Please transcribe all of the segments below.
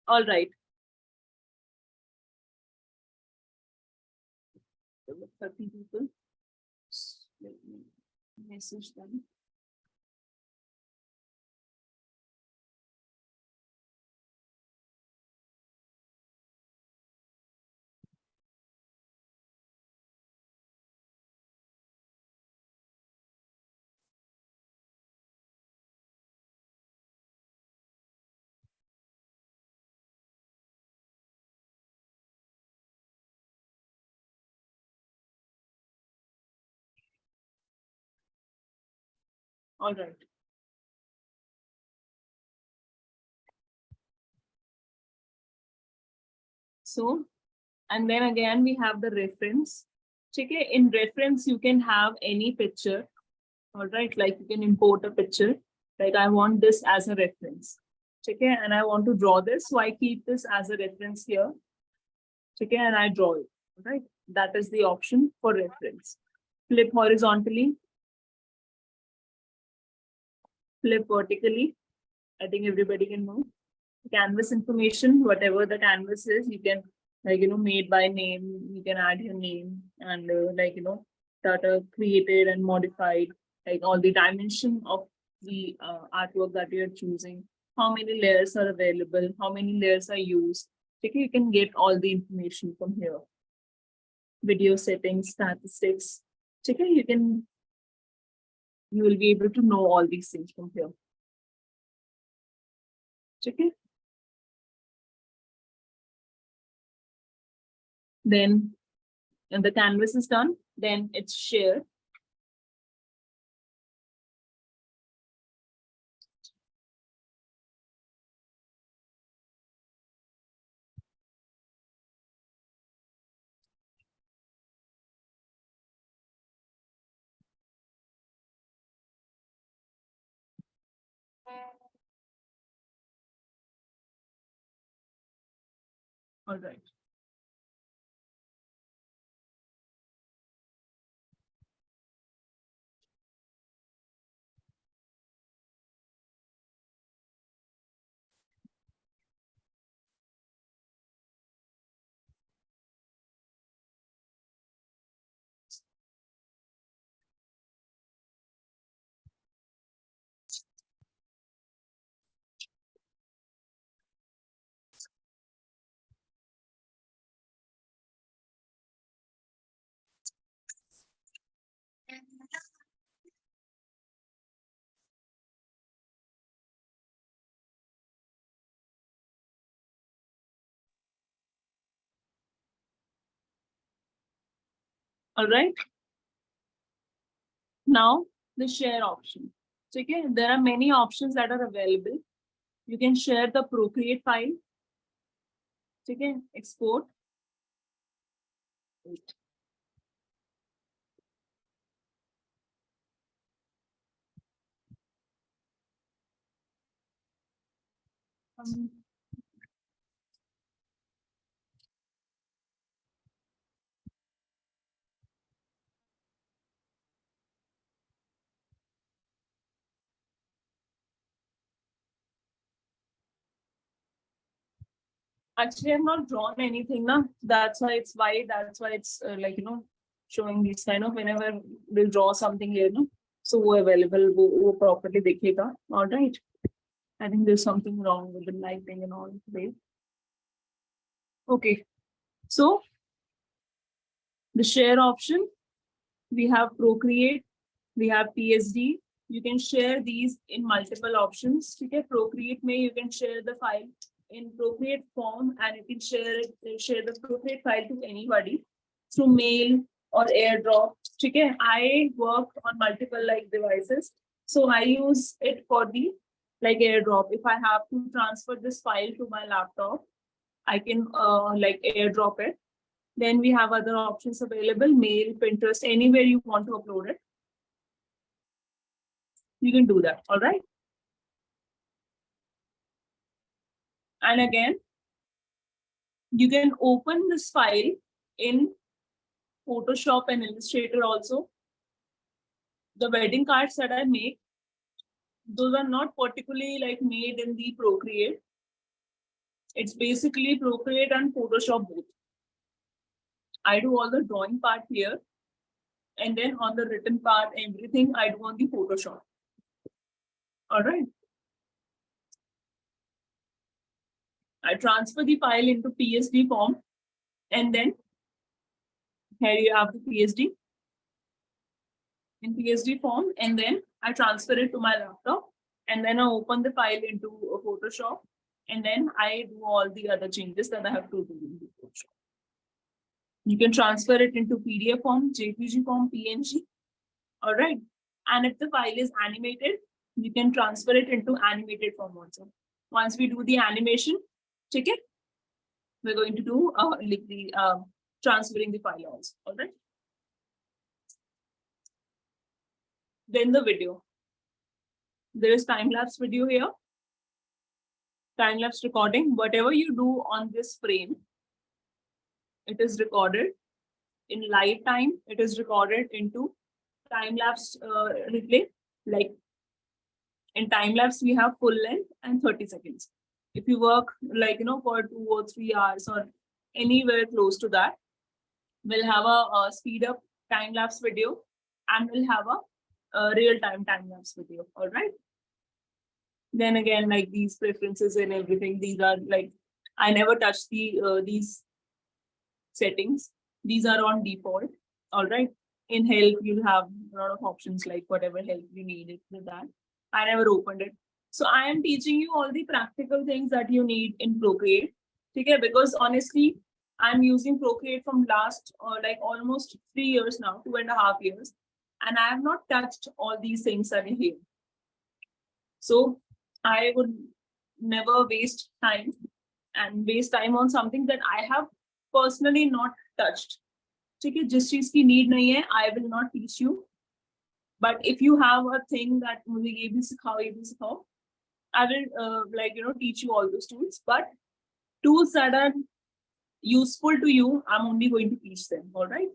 All right. 30 people. Let me message them. All right. So, and then again, we have the reference. Okay, in reference, you can have any picture. All right, like you can import a picture. Like I want this as a reference. Okay, and I want to draw this. So I keep this as a reference here. Okay, and I draw it. All right, that is the option for reference. Flip horizontally, flip vertically. I think everybody can know. Canvas information, whatever the canvas is, you can made by name, you can add your name and that are created and modified, like all the dimension of the artwork that you're choosing, how many layers are available, how many layers are used. Okay, you can get all the information from here. Video settings, statistics. Okay, you will be able to know all these things from here. Okay. Then and the canvas is done, then it's shared. All right. All right. Now the share option. So okay, there are many options that are available. You can share the Procreate file. Okay, export. Actually, I've not drawn anything now. That's why it's white. That's why it's showing these kind of whenever we'll draw something here, no? So वो available, वो properly दिखेगा. All right. I think there's something wrong with the lighting and all today. Okay. So the share option, we have Procreate, we have PSD. You can share these in multiple options. Okay, Procreate may you can share the file in Procreate form and you can share the Procreate file to anybody through mail or AirDrop. Okay, I work on multiple devices, so I use it for the AirDrop. If I have to transfer this file to my laptop, I can AirDrop it. Then we have other options available, mail, Pinterest, anywhere you want to upload it. You can do that, all right? And again, you can open this file in Photoshop and Illustrator also. The wedding cards that I make, those are not particularly made in the Procreate. It's basically Procreate and Photoshop both. I do all the drawing part here, and then on the written part, everything I do on the Photoshop. All right. I transfer the file into PSD form, and then here you have the PSD in PSD form, and then I transfer it to my laptop, and then I open the file into Photoshop, and then I do all the other changes that I have to do in the Photoshop. You can transfer it into PDF form, JPG form, PNG. All right. And if the file is animated, you can transfer it into animated form also. Once we do the animation, check it. We're going to do like the transferring the file also. All right. Then the video. There is time-lapse video here. Time-lapse recording. Whatever you do on this frame, it is recorded in live time. It is recorded into time-lapse replay. Like in time-lapse, we have full length and 30 seconds. If you work like, for 2 or 3 hours or anywhere close to that, we'll have a speed up time-lapse video and we'll have a real-time time-lapse video. All right. Then again, like these preferences and everything, these are like, I never touch these settings. These are on default. All right. In help, you'll have a lot of options like whatever help you need with that. I never opened it. So I am teaching you all the practical things that you need in Procreate. Okay, because honestly, I'm using Procreate from last like almost 3 years now, 2.5 years. And I have not touched all these things that are here. So I would never waste time and waste time on something that I have personally not touched. ठीक है, जिस चीज की need नहीं है, I will not teach you. But if you have a thing that मुझे ये भी सिखाओ, I will teach you all those tools. But tools that are useful to you, I'm only going to teach them. All right.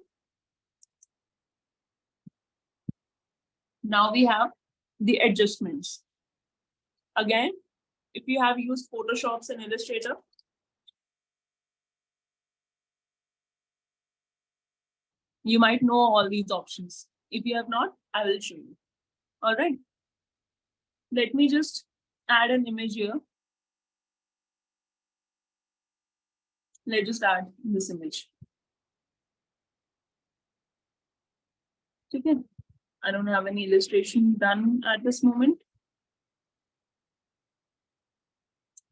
Now we have the adjustments. Again, if you have used Photoshop and Illustrator, you might know all these options. If you have not, I will show you. All right. Let me just add an image here. Let's just add this image. Okay. I don't have any illustration done at this moment.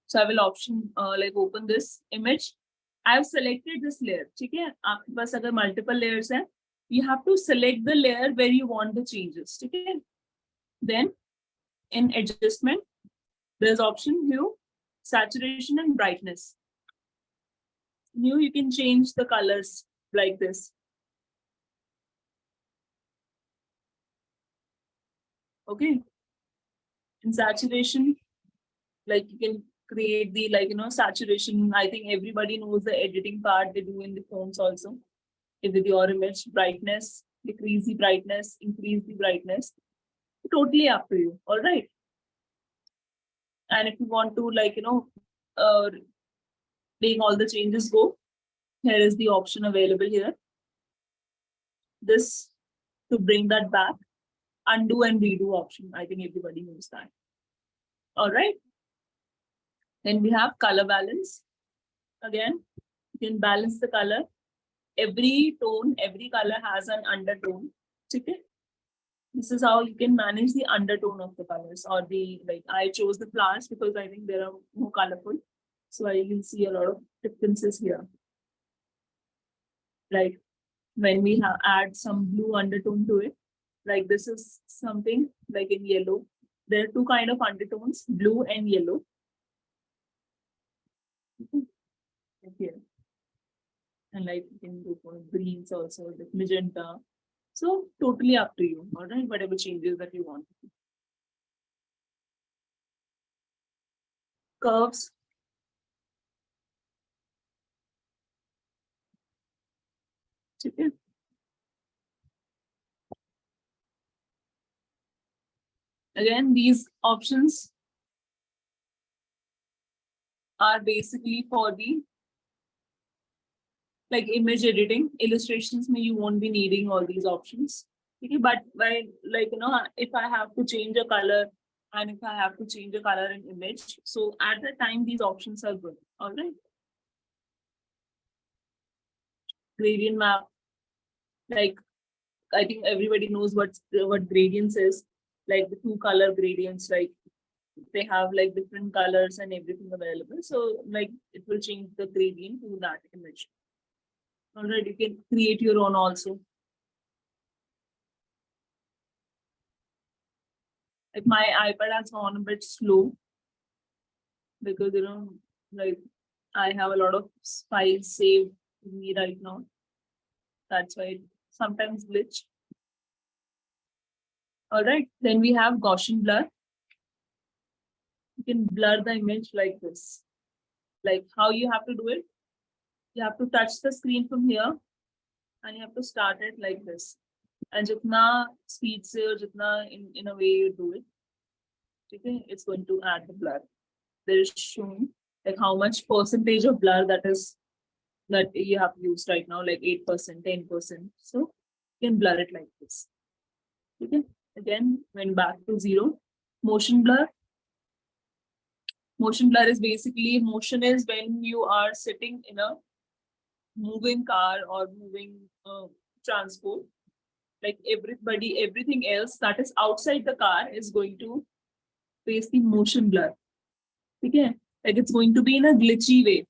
So I will open this image. I have selected this layer. Okay. आपके पास अगर multiple layers हैं, you have to select the layer where you want the changes. Okay. Then in adjustment, there's option hue, saturation, and brightness. Hue, you can change the colors like this. Okay. In saturation, like you can create the saturation. I think everybody knows the editing part they do in the phones also. With your image, brightness, decrease the brightness, increase the brightness. Totally up to you. All right. And if you want to make all the changes go, here is the option available here. This to bring that back, undo and redo option. I think everybody knows that. All right. Then we have color balance. Again, you can balance the color. Every tone, every color has an undertone. Okay. This is how you can manage the undertone of the colors, or the I chose the flowers because I think they are more colorful. So you can see a lot of differences here. Like when we add some blue undertone to it, like this is something like in yellow. There are two kind of undertones, blue and yellow. Here. And like you can go for greens also, like magenta. So totally up to you, all right, whatever changes that you want. Curves. Okay. Again, these options are basically for the like image editing. Illustrations may you won't be needing all these options. Okay, but when like if I have to change a color and if I have to change a color in image, so at the time these options are good. All right. Gradient map, like I think everybody knows what gradients is, like the two color gradients, like they have like different colors and everything available. So like it will change the gradient to that image. All right, you can create your own also. Like my iPad has gone a bit slow because like I have a lot of files saved in me right now. That's why it sometimes glitch. All right, then we have Gaussian blur. You can blur the image like this. Like how you have to do it? You have to touch the screen from here and you have to start it like this. And jitna speed se or jitna in a way you do it, okay, it's going to add the blur. There is shown like how much percentage of blur that you have used right now, like 8%, 10%. So you can blur it like this. Okay. Again, went back to 0. Motion blur. Motion blur is basically motion is when you are sitting in a moving car or moving transport. Like everything else that is outside the car is going to face the motion blur. Okay. Like it's going to be in a glitchy way.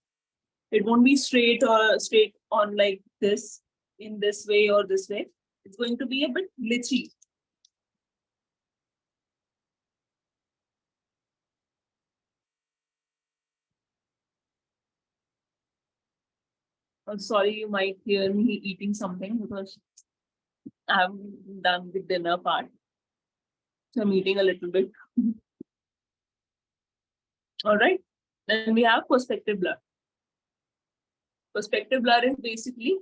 It won't be straight on like this, in this way or this way. It's going to be a bit glitchy. I'm sorry, you might hear me eating something because I haven't done the dinner part. So I'm eating a little bit. All right. Then we have perspective blur. Perspective blur is basically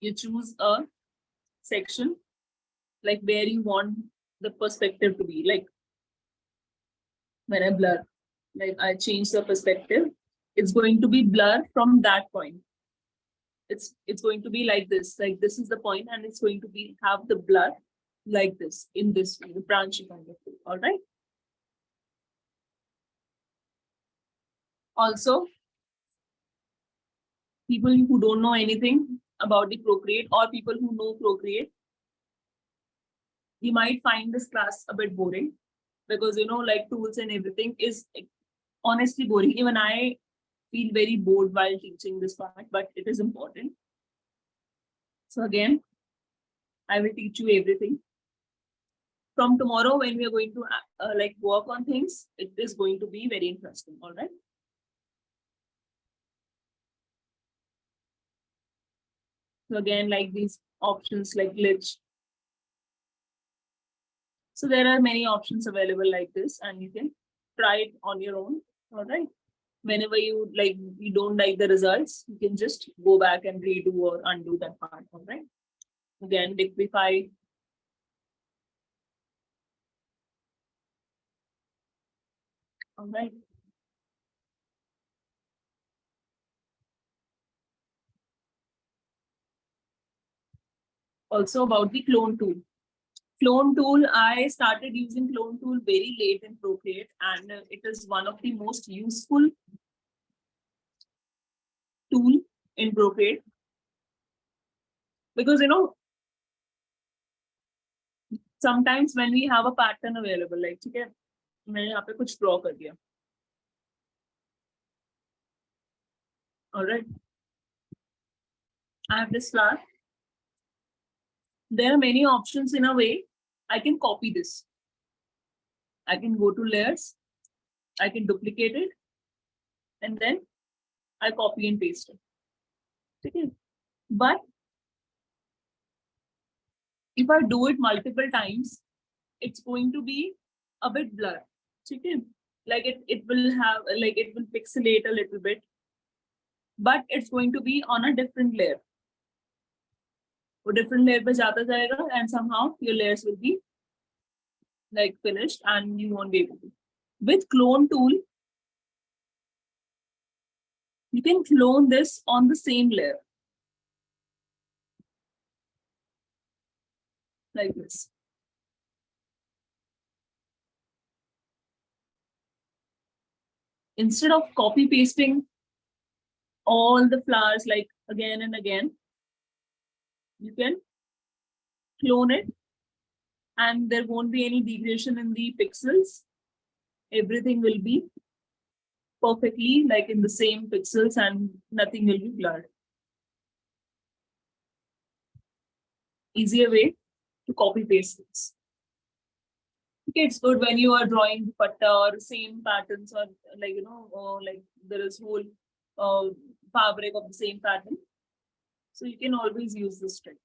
you choose a section like where you want the perspective to be. Like when I blur, like I change the perspective, it's going to be blur from that point. It's going to be like this is the point, and it's going to be have the blur like this in this way, the branching kind of thing. All right. Also, people who don't know anything about the Procreate or people who know Procreate, you might find this class a bit boring because like tools and everything is honestly boring. Even I feel very bored while teaching this part, but it is important. So again, I will teach you everything. From tomorrow, when we are going to like work on things, it is going to be very interesting. All right. So again, like these options like glitch. So there are many options available like this, and you can try it on your own. All right. Whenever you don't like the results, you can just go back and redo or undo that part. All right. Again, liquify. All right. Also about the clone tool. Clone tool, I started using clone tool very late in Procreate, and it is one of the most useful tool in Procreate because sometimes when we have a pattern available, like ठीक है, मैंने यहाँ पे कुछ draw कर दिया. All right. I have this flower. There are many options in a way. I can copy this. I can go to layers. I can duplicate it. And then I copy and paste it. Okay. But if I do it multiple times, it's going to be a bit blur. Okay. Like it will have, like it will pixelate a little bit, but it's going to be on a different layer. वो different layer पे जाता जाएगा, and somehow your layers will be like finished and you won't be able to. With clone tool, you can clone this on the same layer. Like this. Instead of copy pasting all the flowers like again and again, you can clone it and there won't be any degradation in the pixels. Everything will be perfectly like in the same pixels and nothing will be blurred. Easier way to copy paste this. Okay, it's good when you are drawing dupatta or same patterns or like, you know, like there is whole fabric of the same pattern. So you can always use this trick.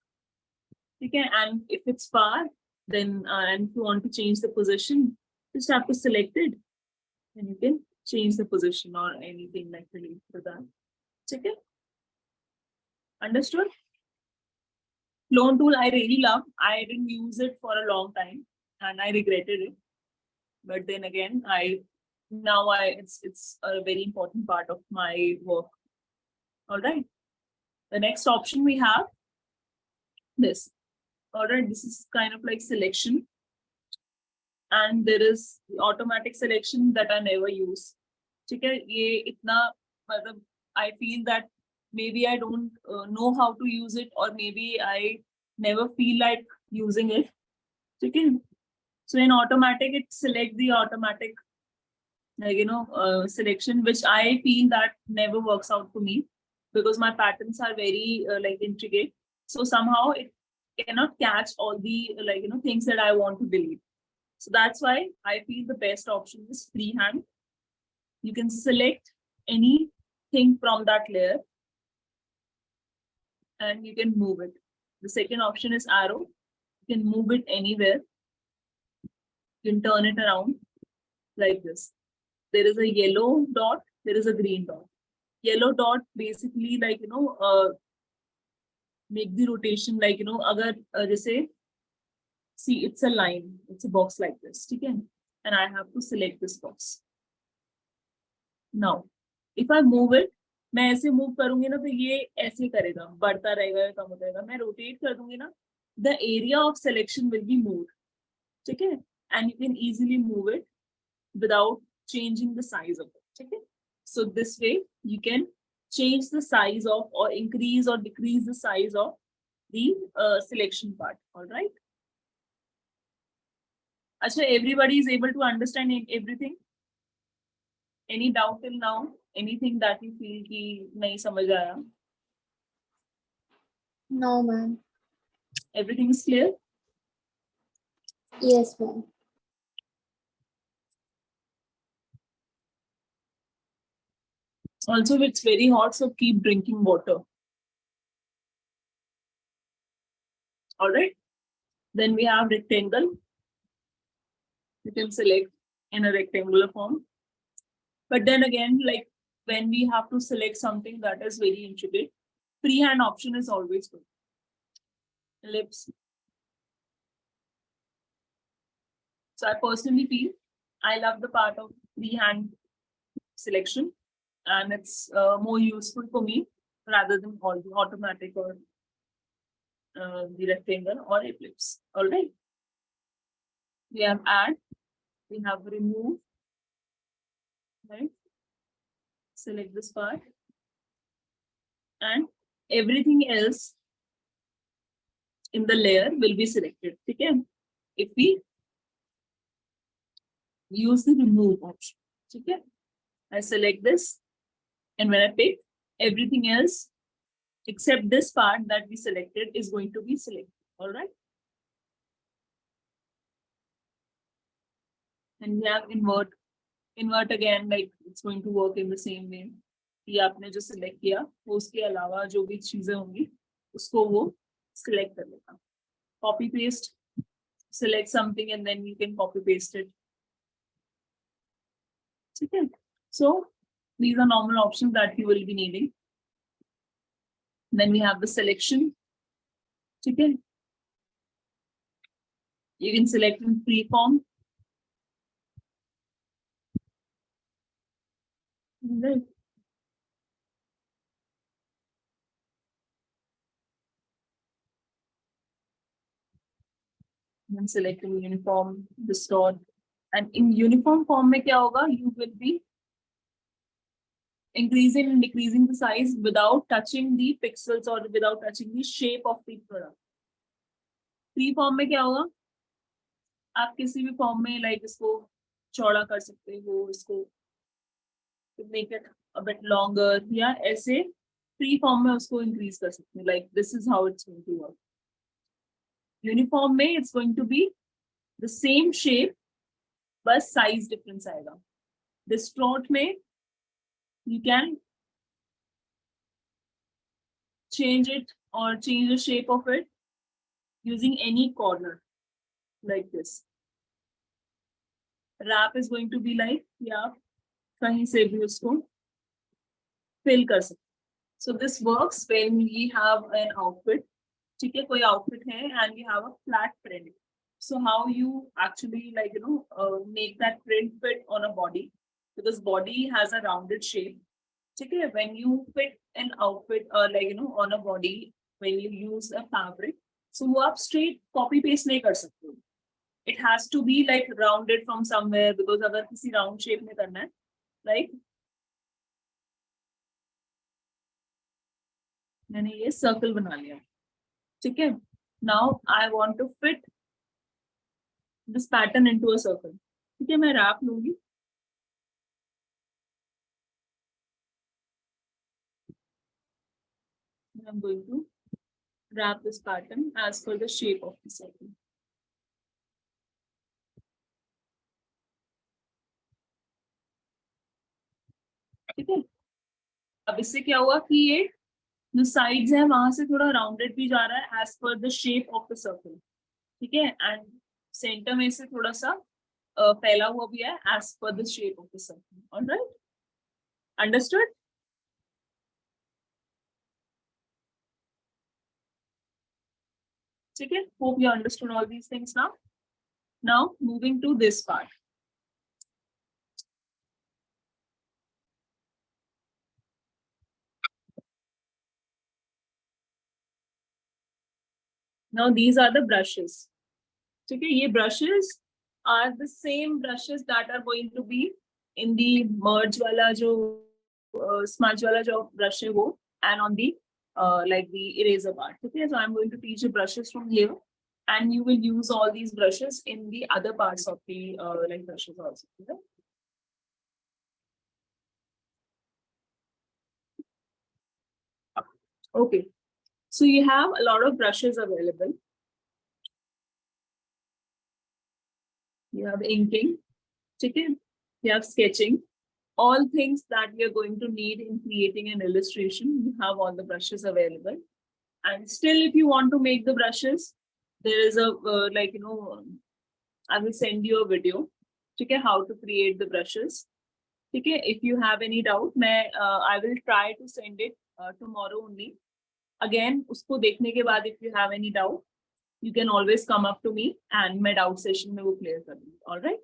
Okay, and if it's far, then and if you want to change the position, just have to select it and you can change the position or anything like related to that. Okay? Understood? Clone tool I really love. I didn't use it for a long time and I regretted it. But then again, it's a very important part of my work. All right. The next option we have this. All right, this is kind of like selection. And there is the automatic selection that I never use. I feel that maybe I don't know how to use it or maybe I never feel like using it. Okay. So in automatic, it select the automatic selection, which I feel that never works out for me because my patterns are very like intricate. So somehow it cannot catch all the things that I want to delete. So that's why I feel the best option is freehand. You can select anything from that layer and you can move it. The second option is arrow. You can move it anywhere. You can turn it around like this. There is a yellow dot, there is a green dot. Yellow dot basically make the rotation agar just say, see it's a line, it's a box like this, okay? And I have to select this box. Now, if I move it, मैं ऐसे move करूंगी ना तो ये ऐसे करेगा, बढ़ता रहेगा, कम हो जाएगा. मैं rotate कर दूंगी ना, the area of selection will be moved, okay? And you can easily move it without changing the size of it. Okay, so this way you can change the size of or increase or decrease the size of the selection part. All right. Achha, everybody is able to understand everything. Any doubt till now? Anything that you feel ki nahi samajh aaya? No, ma'am. Everything is clear? Yes, ma'am. Also, it's very hot, so keep drinking water. All right. Then we have rectangle. You can select in a rectangular form. But then again, like when we have to select something that is very intricate, freehand option is always good. Ellipse. So I personally feel I love the part of freehand selection and it's more useful for me rather than all the automatic or the rectangle or ellipse. All right. We have add, we have remove, right? Select this part and everything else in the layer will be selected. Okay. If we use the remove option, okay, I select this and when I pick, everything else except this part that we selected is going to be selected. All right. And we have invert. Invert again, like it's going to work in the same way. ये आपने जो select किया, वो उसके अलावा जो भी चीजें होंगी, उसको वो select कर लेगा. Copy paste, select something and then you can copy paste it. Okay. So these are normal options that you will be needing. Then we have the selection. Okay. You can select in free form right? And selecting uniform, distort. And in uniform form में क्या होगा? You will be increasing and decreasing the size without touching the pixels or without touching the shape of the product. Free form में क्या होगा? आप किसी भी form में लाइक इसको चौड़ा कर सकते हो, इसको make it a bit longer, या ऐसे फ्री फॉर्म में उसको इंक्रीज कर सकते हो. Like this is how it's going to work. Uniform में it's going to be the same shape, बस साइज डिफरेंस आएगा. डिस्टॉर्ट में you can change it or change the shape of it using any corner like this. Wrap is going to be like, yeah, kahin se bhi usko fill kar sakte. So this works when we have an outfit. ठीक है, कोई outfit है and we have a flat print. So how you actually like make that print fit on a body, because body has a rounded shape. ठीक है, when you fit an outfit or on a body, when you use a fabric, so वो आप straight copy paste नहीं कर सकते हो. It has to be like rounded from somewhere, because अगर किसी round shape में करना है, like मैंने ये circle बना लिया. ठीक है, now I want to fit this pattern into a circle. ठीक है, मैं wrap लूंगी. I'm going to wrap this pattern as per the shape of the circle. ठीक है, अब इससे क्या हुआ कि ये जो साइड्स है वहां से थोड़ा राउंडेड भी जा रहा है एज पर the shape of the circle. ठीक है, एंड सेंटर में से थोड़ा सा फैला हुआ भी है एज पर the shape of the circle. Alright, understood? ठीक है, hope you understood all these things now. Now moving to this part. Now these are the brushes. ठीक है, ये brushes are the same brushes that are going to be in the merge वाला जो smudge वाला जो brush है वो, and on the like the eraser part. Okay, so I'm going to teach you brushes from here, and you will use all these brushes in the other parts of the like brushes also. Okay? Okay, so you have a lot of brushes available. You have inking, chicken, you have sketching, all things that we are going to need in creating an illustration. You have all the brushes available. And still, if you want to make the brushes, there is a I will send you a video. Okay, how to create the brushes. Okay, if you have any doubt, I will try to send it tomorrow only. Again, usko dekhne ke baad, if you have any doubt, you can always come up to me and my doubt session mein wo clear kar dungi. All right.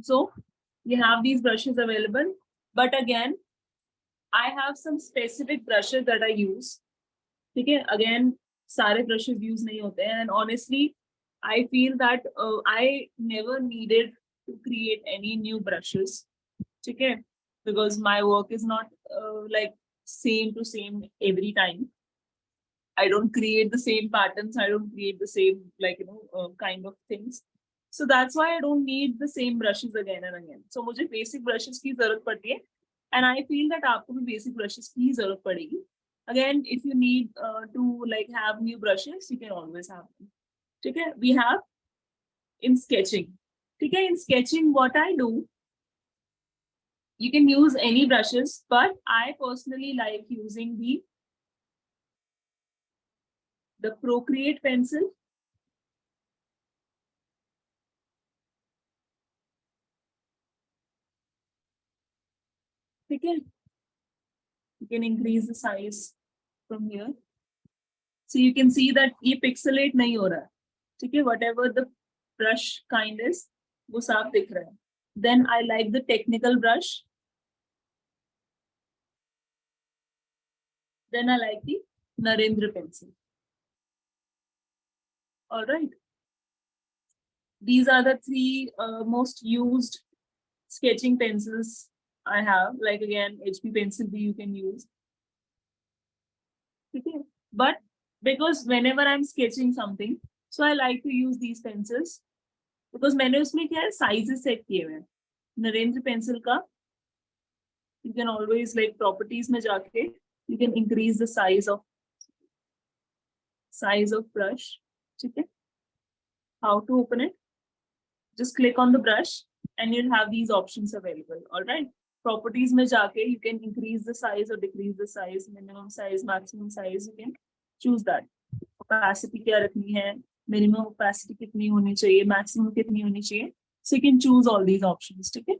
So you have these brushes available, but again, I have some specific brushes that I use. Okay, again, सारे brushes use नहीं होते हैं, and honestly, I feel that I never needed to create any new brushes. Okay, because my work is not like same to same every time. I don't create the same patterns. I don't create the same kind of things. So that's why I don't need the same brushes again and again. So मुझे basic brushes की जरूरत पड़ती है, and I feel that आपको भी basic brushes की जरूरत पड़ेगी. Again, if you need to like have new brushes, you can always have them. Okay, we have in sketching. Okay, in sketching, what I do, you can use any brushes, but I personally like using the Procreate pencil. Okay, you can increase the size from here. So you can see that ये pixelate नहीं हो रहा है. ठीक है, whatever the brush kind is, वो साफ दिख रहा है. Then I like the technical brush. Then I like the Narendra pencil. All right. These are the three most used sketching pencils I have. Like again, HB pencil B you can use. Okay. But because whenever I'm sketching something, so I like to use these pencils. Because मैंने उसमें क्या है sizes set किए हुए हैं. Narendra pencil का you can always like properties में जाके you can increase the size of brush. ठीक है. How to open it? Just click on the brush and you'll have these options available. All right. Properties में जाके you can increase the size or decrease the size, minimum size, maximum size. You can choose that. Opacity क्या रखनी है, minimum opacity कितनी होनी चाहिए, maximum कितनी होनी चाहिए. So you can choose all these options. ठीक है.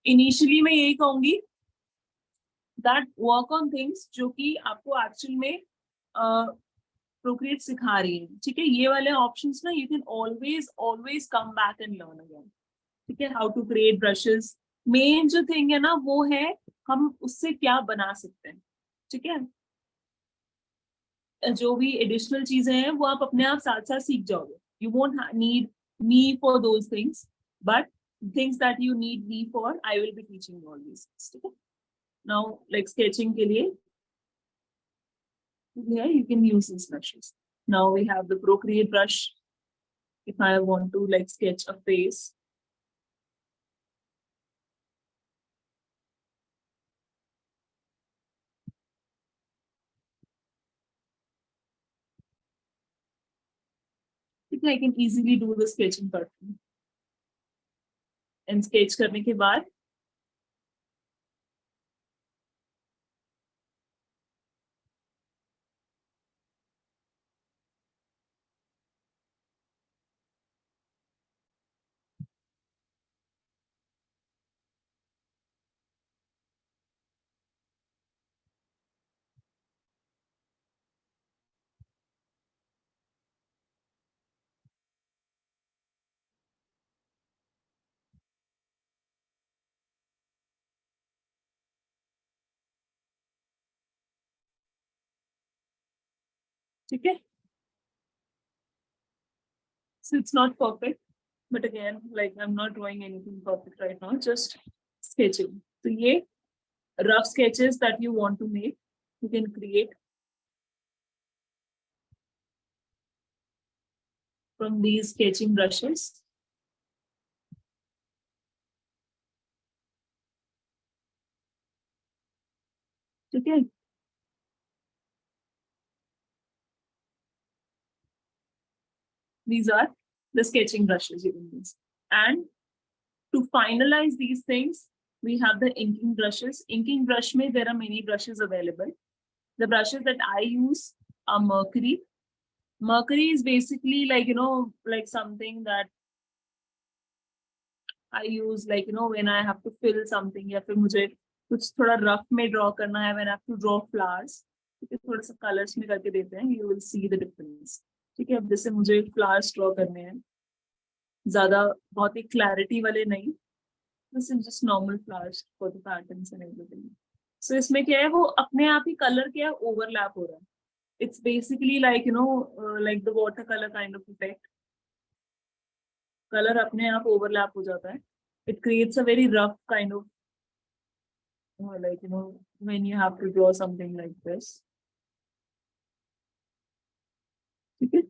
Initially मैं यही कहूँगी that work on things जो कि आपको actual में Procreate सिखा रही है. ठीक है. ये वाले options ना you can always come back and learn again. ठीक है. How to create brushes. Main जो थिंग है ना वो है हम उससे क्या बना सकते हैं. ठीक है. जो भी एडिशनल चीजें हैं वो आप अपने आप साथ साथ सीख जाओगे. You won't need me for those things, but things that you need me for, I will be teaching you all these things. ठीक है. Now like sketching के लिए yeah, you can use these brushes. Now we have the Procreate brush. If I want to like sketch a face. I can easily do the sketching pattern. And sketch करने के बाद ठीक है. So it's not perfect, but again, like I'm not drawing anything perfect right now, just sketching. So ये rough sketches that you want to make, you can create from these sketching brushes. Okay. These are the sketching brushes you can use. And to finalize these things, we have the inking brushes. Inking brush mein, there are many brushes available. The brushes that I use are Mercury. Mercury is basically like, you know, like something that I use like, you know, when I have to fill something या फिर मुझे कुछ थोड़ा rough में draw करना है, when I have to draw flowers, थोड़ा सा colors में करके देते हैं, you will see the difference. ठीक है. अब जैसे मुझे flowers draw करने हैं, ज़्यादा बहुत ही clarity वाले नहीं, this is just normal flowers for the patterns and everything. So इसमें क्या है वो अपने आप ही color क्या है overlap हो रहा है. It's basically like, you know, like the watercolor kind of effect. Color अपने आप overlap हो जाता है. It creates a very rough kind of, like, you know, when you have to draw something like this. Okay.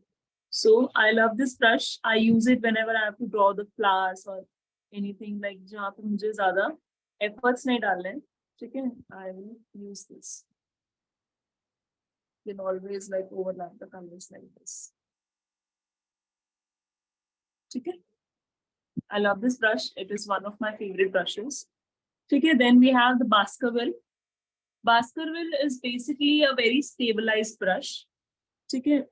So I love this brush. I use it whenever I have to draw the flowers or anything like जहाँ पे मुझे ज़्यादा efforts नहीं डालने. ठीक है. I will use this. You can always like overlap the colors like this. Okay. I love this brush. It is one of my favorite brushes. Okay. Then we have the Baskerville. Baskerville is basically a very stabilized brush. Okay.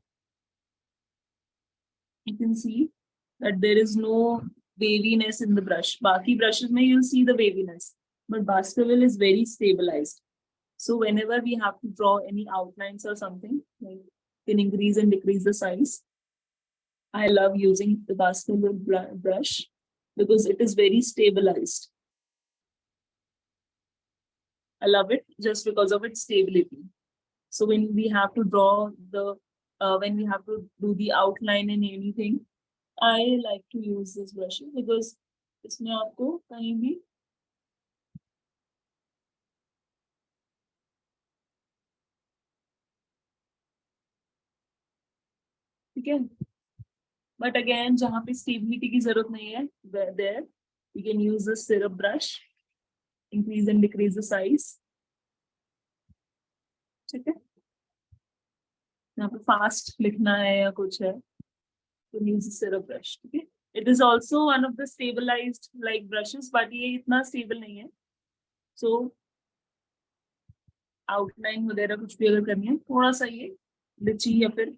You can see that there is no waviness in the brush. Baki brushes may you'll see the waviness, but Baskerville is very stabilized. So whenever we have to draw any outlines or something, like can increase and decrease the size. I love using the Baskerville brush. because it is very stabilized. I love it just because of its stability. So when we have to draw when we have to do the outline in anything, I like to use this brush because इसमें आपको कहीं भी ठीक है. But again, जहाँ पे stability की जरूरत नहीं है, there we can use the syrup brush, increase and decrease the size. ठीक है. यहाँ पे fast लिखना है या कुछ है, तो use the syrup brush. ठीक है. It is also one of the stabilized like brushes, but ये इतना stable नहीं है. So outline वगैरह कुछ भी अगर करनी है, थोड़ा सा ये लिची या फिर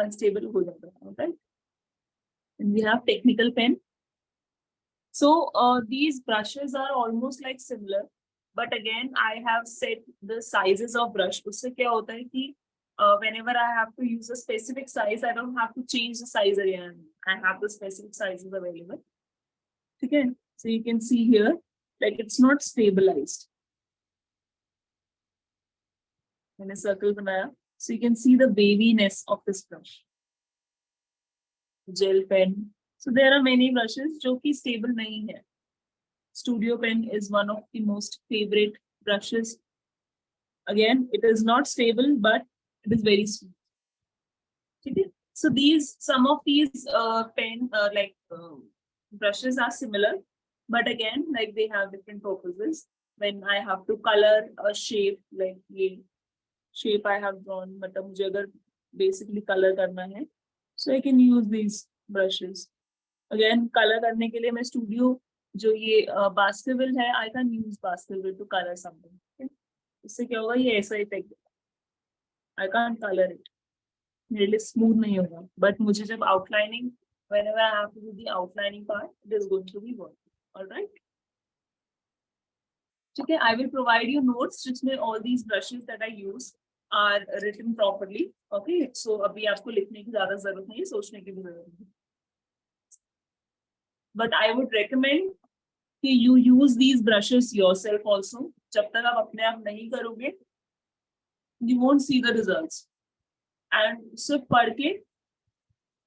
unstable हो जाता है. Okay. And we have technical pen. So these brushes are almost like similar, but again I have set the sizes of brush. उससे क्या होता है कि whenever I have to use a specific size, I don't have to change the size again. I have the specific sizes available. Okay, so you can see here, like it's not stabilized. मैंने circle बनाया, so you can see the waviness of this brush. Gel pen. So there are many brushes जो कि stable नहीं है. Studio pen is one of the most favorite brushes. Again, it is not stable, but it is very smooth. Okay. So some of these brushes are similar, but again, like they have different purposes. When I have to color a shape, like ये shape I have drawn, मतलब मुझे अगर basically color करना है, so I can use these brushes. Again, color करने के लिए मैं studio जो ये Baskerville है, I can use Baskerville to color something. Okay? इससे क्या होगा, ये ऐसा effect, I can't color it. मेरे लिए smooth नहीं होगा. But मुझे जब outlining, whenever I have to do the outlining part, it is going to be working. All right. ठीक है, I will provide you notes जिसमें all these brushes that I use are written properly. Okay. So अभी आपको लिखने की ज़्यादा ज़रूरत नहीं है, सोचने की भी ज़रूरत नहीं. But I would recommend कि you use these brushes yourself also. जब तक आप अपने आप नहीं करोगे, you won't see the results. And सिर्फ पढ़ के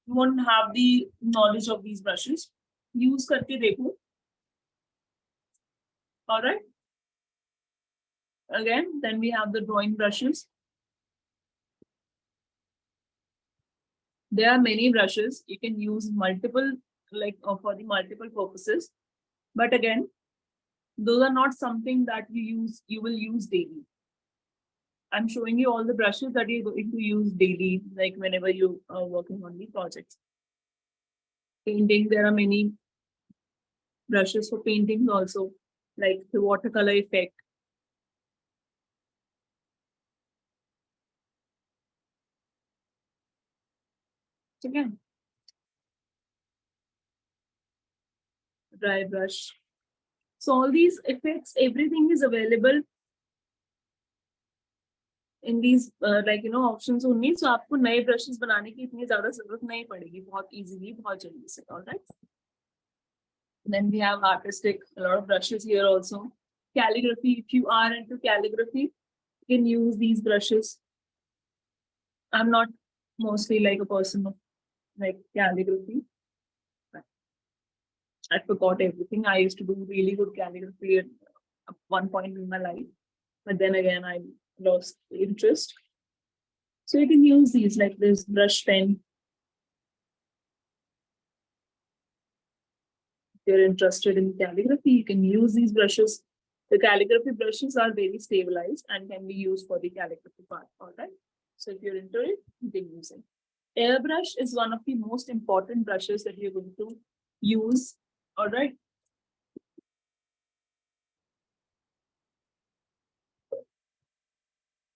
you won't have the knowledge of these brushes. Use करके देखो. All right. Again, then we have the drawing brushes. There are many brushes. You can use multiple, like for the multiple purposes. But again, those are not something that you will use daily. I'm showing you all the brushes that you're going to use daily, like whenever you are working on the projects. Painting, there are many brushes for painting also, like the watercolor effect. Again, dry brush. So all these effects, everything is available in these options only. So आपको नए brushes बनाने की इतनी ज़्यादा ज़रूरत नहीं पड़ेगी, बहुत easily, बहुत जल्दी से. All right. Then we have artistic, a lot of brushes here also. Calligraphy, if you are into calligraphy, you can use these brushes. I'm not mostly like a person of like calligraphy. I forgot everything. I used to do really good calligraphy at one point in my life, but then again I lost the interest. So you can use these like this brush pen. If you're interested in calligraphy, you can use these brushes. The calligraphy brushes are very stabilized and can be used for the calligraphy part. All right. So if you're into it, you can use it. Airbrush is one of the most important brushes that you're going to use. All right.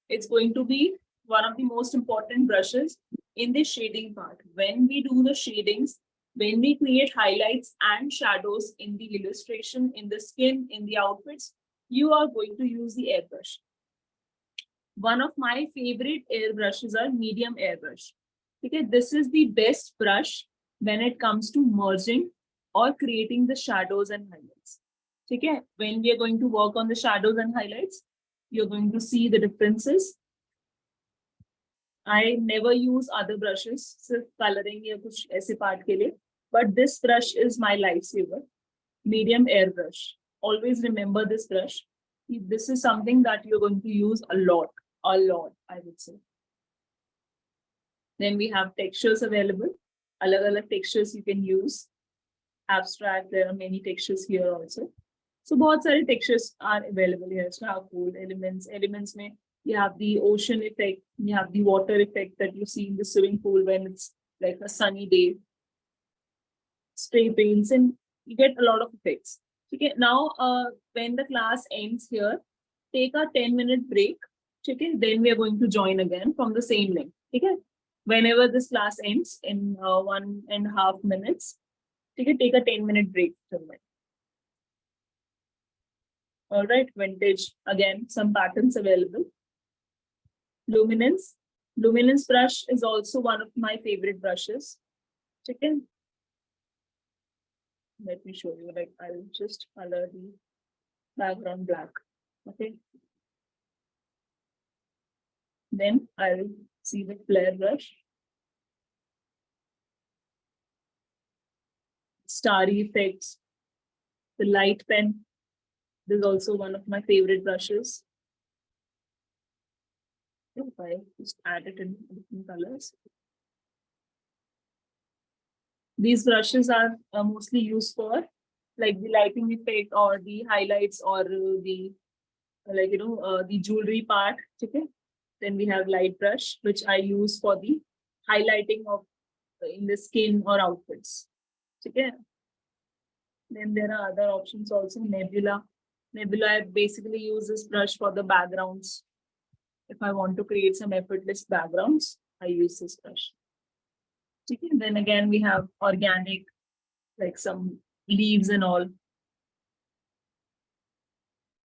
It's going to be one of the most important brushes in the shading part. When we do the shadings, when we create highlights and shadows in the illustration, in the skin, in the outfits, you are going to use the airbrush. One of my favorite airbrushes are medium airbrush. Okay, this is the best brush when it comes to merging or creating the shadows and highlights. Okay, when we are going to work on the shadows and highlights, you're going to see the differences. I never use other brushes, सिर्फ coloring या कुछ ऐसे part के लिए. But this brush is my lifesaver. Medium air brush. Always remember this brush. This is something that you're going to use a lot, I would say. Then we have textures available. Alag textures you can use. Abstract, there are many textures here also. So बहुत सारे textures are available here. Charcoal, elements में you have the ocean effect, you have the water effect that you see in the swimming pool when it's like a sunny day. Spray paints, and you get a lot of effects. Okay, now when the class ends here, take a 10-minute break. Okay, then we are going to join again from the same link. Okay, whenever this class ends in 1.5 minutes, okay, take a 10-minute break. All right, vintage, again, some patterns available. Luminance. Luminance brush is also one of my favorite brushes. Okay. Let me show you, like I'll just color the background black. Okay. Then I'll see the flare brush. Starry effects. The light pen. This is also one of my favorite brushes. If I just add it in different colors. These brushes are mostly used for like the lighting effect or the highlights or the the jewelry part. Okay. Then we have light brush, which I use for the highlighting of in the skin or outfits. Okay. Then there are other options also. Nebula. Nebula, I basically use this brush for the backgrounds. If I want to create some effortless backgrounds, I use this brush. Okay. Then again, we have organic, like some leaves and all.